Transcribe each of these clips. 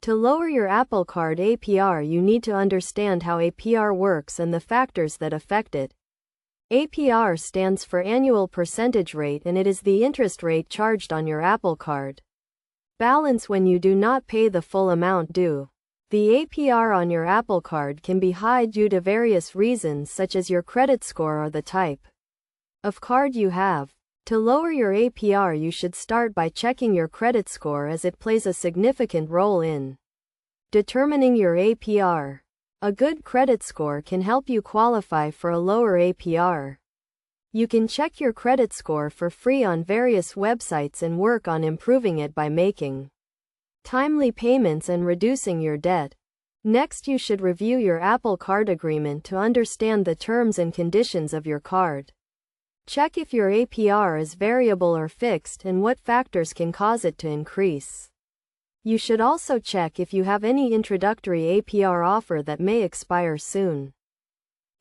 To lower your Apple Card APR, you need to understand how APR works and the factors that affect it. APR stands for annual percentage rate, and it is the interest rate charged on your Apple Card balance when you do not pay the full amount due. The APR on your Apple Card can be high due to various reasons such as your credit score or the type of card you have. To lower your APR, you should start by checking your credit score, as it plays a significant role in determining your APR. A good credit score can help you qualify for a lower APR. You can check your credit score for free on various websites and work on improving it by making timely payments and reducing your debt. Next, you should review your Apple Card agreement to understand the terms and conditions of your card. Check if your APR is variable or fixed and what factors can cause it to increase. You should also check if you have any introductory APR offer that may expire soon.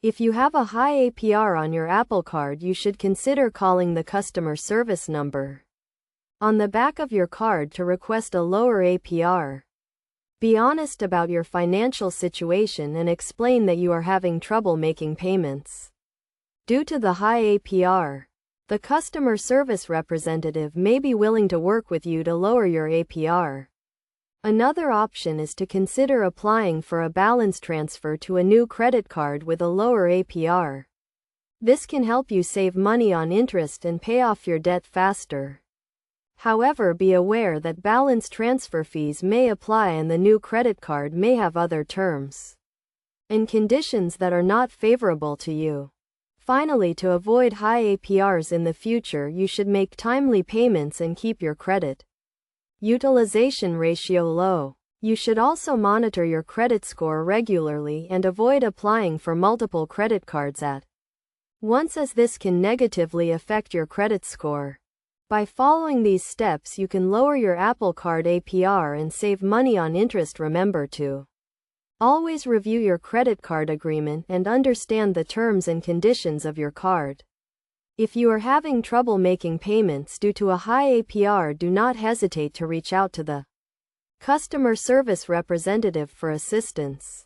If you have a high APR on your Apple Card, you should consider calling the customer service number on the back of your card to request a lower APR. Be honest about your financial situation and explain that you are having trouble making payments due to the high APR. The customer service representative may be willing to work with you to lower your APR. Another option is to consider applying for a balance transfer to a new credit card with a lower APR. This can help you save money on interest and pay off your debt faster. However, be aware that balance transfer fees may apply and the new credit card may have other terms and conditions that are not favorable to you. Finally, to avoid high APRs in the future, you should make timely payments and keep your credit utilization ratio low. You should also monitor your credit score regularly and avoid applying for multiple credit cards at once, as this can negatively affect your credit score. By following these steps, you can lower your Apple Card APR and save money on interest. Remember to always review your credit card agreement and understand the terms and conditions of your card. If you are having trouble making payments due to a high APR, do not hesitate to reach out to the customer service representative for assistance.